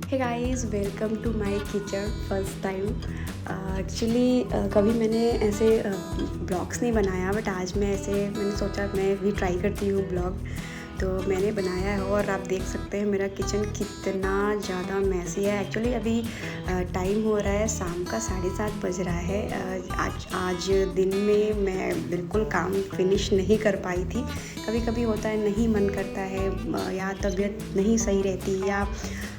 Hey guys, welcome to my kitchen first time. Actually कभी मैंने ऐसे ब्लॉग्स नहीं बनाया, बट आज मैंने सोचा मैं भी ट्राई करती हूँ ब्लॉग। तो मैंने बनाया है और आप देख सकते हैं मेरा किचन कितना ज़्यादा मैसी है। एक्चुअली अभी टाइम हो रहा है शाम का 7:30 बज रहा है। आज दिन में मैं बिल्कुल काम फिनिश नहीं कर पाई थी। कभी कभी होता है नहीं मन करता है, या तबीयत नहीं सही रहती, या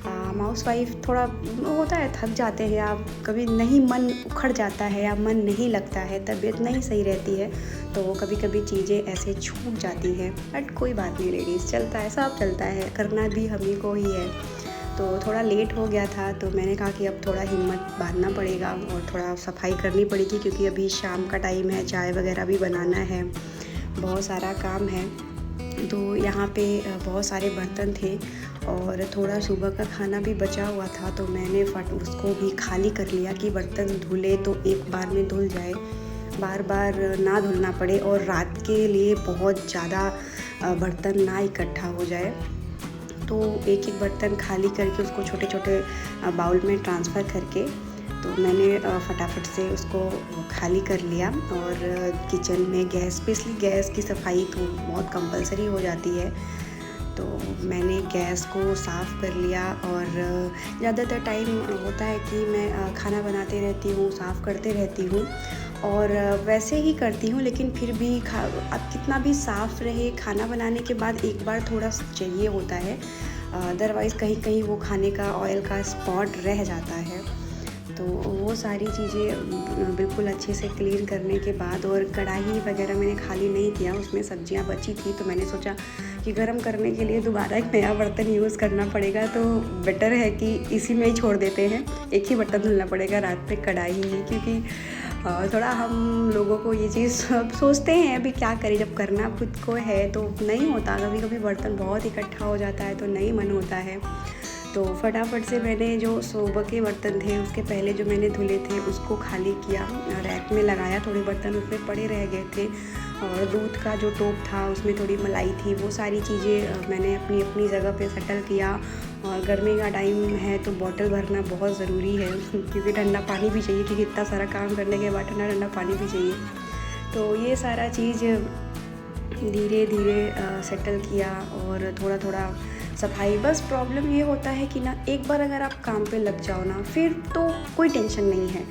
हाउस वाइफ थोड़ा होता है थक जाते हैं, या कभी नहीं मन उखड़ जाता है, या मन नहीं लगता है, तबीयत नहीं सही रहती है, तो कभी कभी चीज़ें ऐसे छूट जाती हैं। बट कोई बात नहीं लेडीज़, चलता है, सब चलता है, करना भी हम ही को ही है। तो थोड़ा लेट हो गया था, तो मैंने कहा कि अब थोड़ा हिम्मत बांधना पड़ेगा और थोड़ा सफाई करनी पड़ेगी, क्योंकि अभी शाम का टाइम है, चाय वगैरह भी बनाना है, बहुत सारा काम है। तो यहाँ पे बहुत सारे बर्तन थे और थोड़ा सुबह का खाना भी बचा हुआ था, तो मैंने उसको भी खाली कर लिया कि बर्तन धुले तो एक बार में धुल जाए, बार बार ना धुलना पड़े, और रात के लिए बहुत ज़्यादा बर्तन ना इकट्ठा हो जाए। तो एक एक बर्तन खाली करके उसको छोटे छोटे बाउल में ट्रांसफ़र करके तो मैंने फटाफट से उसको खाली कर लिया। और किचन में स्पेशली गैस की सफाई तो बहुत कंपलसरी हो जाती है, तो मैंने गैस को साफ़ कर लिया। और ज़्यादातर टाइम होता है कि मैं खाना बनाते रहती हूँ, साफ़ करते रहती हूँ, और वैसे ही करती हूँ, लेकिन फिर भी अब कितना भी साफ़ रहे, खाना बनाने के बाद एक बार थोड़ा चाहिए होता है, अदरवाइज़ कहीं कहीं वो खाने का ऑयल का स्पॉट रह जाता है। तो वो सारी चीज़ें बिल्कुल अच्छे से क्लीन करने के बाद, और कढ़ाई वगैरह मैंने खाली नहीं किया, उसमें सब्जियां बची थी, तो मैंने सोचा कि गर्म करने के लिए दोबारा एक नया बर्तन यूज़ करना पड़ेगा, तो बेटर है कि इसी में ही छोड़ देते हैं, एक ही बर्तन धुलना पड़ेगा रात पे कढ़ाई ही, क्योंकि थोड़ा हम लोगों को ये चीज़ सोचते हैं अभी क्या करें, जब करना खुद को है तो नहीं होता, कभी कभी बर्तन बहुत इकट्ठा हो जाता है तो नहीं मन होता है। तो फटाफट से मैंने जो सुबह के बर्तन थे उसके पहले जो मैंने धुले थे उसको खाली किया, रैक में लगाया, थोड़े बर्तन उसमें पड़े रह गए थे, और दूध का जो टोप था उसमें थोड़ी मलाई थी, वो सारी चीज़ें मैंने अपनी अपनी जगह पे सेटल किया। और गर्मी का टाइम है तो बॉटल भरना बहुत ज़रूरी है, क्योंकि ठंडा पानी भी चाहिए, क्योंकि इतना सारा काम करने के बाद ठंडा ठंडा पानी भी चाहिए। तो ये सारा चीज़ धीरे धीरे सेटल किया, और थोड़ा थोड़ा सफाई। बस प्रॉब्लम ये होता है कि ना, एक बार अगर आप काम पे लग जाओ ना, फिर तो कोई टेंशन नहीं है।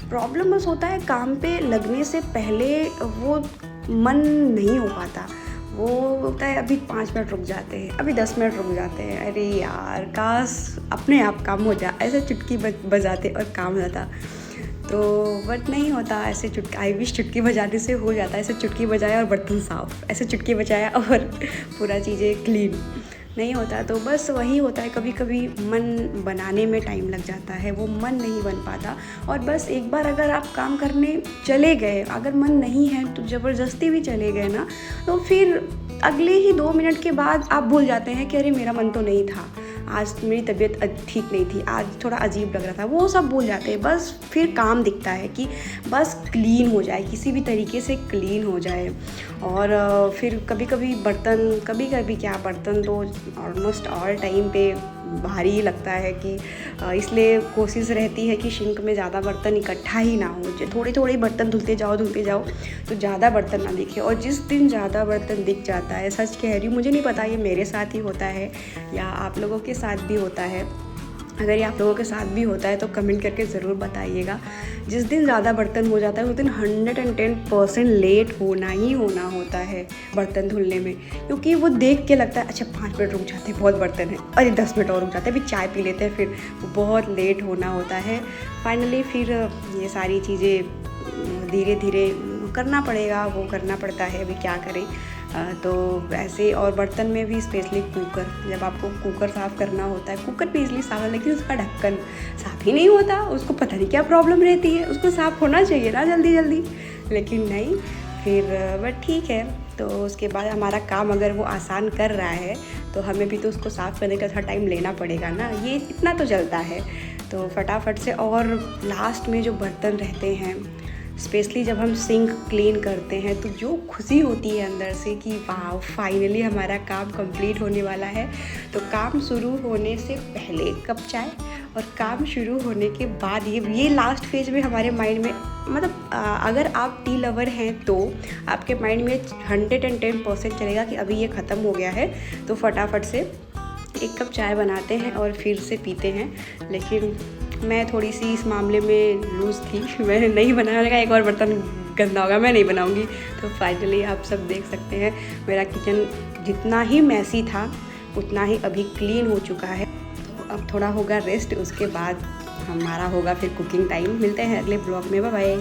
प्रॉब्लम बस होता है काम पे लगने से पहले वो मन नहीं हो पाता, वो होता है अभी 5 मिनट रुक जाते हैं, अभी 10 मिनट रुक जाते हैं, अरे यार काश अपने आप काम हो जाए, ऐसे चुटकी बजाते और काम हो जाता। तो बट नहीं होता ऐसे, आई विश चुटकी बजाने से हो जाता है, ऐसे चुटकी बजाया और बर्तन साफ़, ऐसे चुटकी बजाया और पूरा चीज़ें क्लीन नहीं होता। तो बस वही होता है, कभी कभी मन बनाने में टाइम लग जाता है, वो मन नहीं बन पाता। और बस एक बार अगर आप काम करने चले गए, अगर मन नहीं है तो ज़बरदस्ती भी चले गए ना, तो फिर अगले ही 2 मिनट के बाद आप भूल जाते हैं कि अरे मेरा मन तो नहीं था, आज मेरी तबीयत ठीक नहीं थी, आज थोड़ा अजीब लग रहा था, वो सब भूल जाते हैं। बस फिर काम दिखता है कि बस क्लीन हो जाए, किसी भी तरीके से क्लीन हो जाए। और फिर कभी कभी क्या बर्तन तो ऑलमोस्ट ऑल टाइम पे भारी ही लगता है, कि इसलिए कोशिश रहती है कि सिंक में ज़्यादा बर्तन इकट्ठा ही ना हो, थोड़े थोड़े बर्तन धुलते जाओ तो ज़्यादा बर्तन ना दिखे। और जिस दिन ज़्यादा बर्तन दिख जाता है, सच कह रही हूँ, मुझे नहीं पता ये मेरे साथ ही होता है या आप लोगों के साथ भी होता है, अगर ये आप लोगों के साथ भी होता है तो कमेंट करके ज़रूर बताइएगा। जिस दिन ज़्यादा बर्तन हो जाता है उस दिन 110% लेट होना ही होना होता है बर्तन धुलने में, क्योंकि वो देख के लगता है अच्छा 5 मिनट रुक जाते हैं, बहुत बर्तन है, अरे 10 मिनट और रुक जाते हैं, अभी चाय पी लेते हैं, फिर बहुत लेट होना होता है। फाइनली फिर ये सारी चीज़ें धीरे धीरे करना पड़ेगा, वो करना पड़ता है, अभी क्या करें। तो वैसे, और बर्तन में भी स्पेशली कुकर, जब आपको कुकर साफ़ करना होता है, कुकर भी इजली साफ़ है, लेकिन उसका ढक्कन साफ़ ही नहीं होता, उसको पता नहीं क्या प्रॉब्लम रहती है, उसको साफ़ होना चाहिए ना जल्दी जल्दी, लेकिन नहीं। फिर बट ठीक है, तो उसके बाद हमारा काम अगर वो आसान कर रहा है तो हमें भी तो उसको साफ़ करने का थोड़ा टाइम लेना पड़ेगा ना, ये इतना तो चलता है। तो फटाफट से, और लास्ट में जो बर्तन रहते हैं स्पेशली जब हम सिंक क्लीन करते हैं तो जो खुशी होती है अंदर से कि वाह फाइनली हमारा काम कंप्लीट होने वाला है। तो काम शुरू होने से पहले एक कप चाय और काम शुरू होने के बाद ये लास्ट फेज में हमारे माइंड में, मतलब अगर आप टी लवर हैं तो आपके माइंड में 110% चलेगा कि अभी ये ख़त्म हो गया है, तो फटाफट से एक कप चाय बनाते हैं और फिर से पीते हैं। लेकिन मैं थोड़ी सी इस मामले में लूज़ थी, मैंने नहीं बनाया, मैंने कहा एक और बर्तन गंदा होगा, मैं नहीं बनाऊंगी। तो फाइनली आप सब देख सकते हैं मेरा किचन जितना ही मैसी था उतना ही अभी क्लीन हो चुका है। तो अब थोड़ा होगा रेस्ट, उसके बाद हमारा होगा फिर कुकिंग टाइम। मिलते हैं अगले ब्लॉग में, बाय बाय।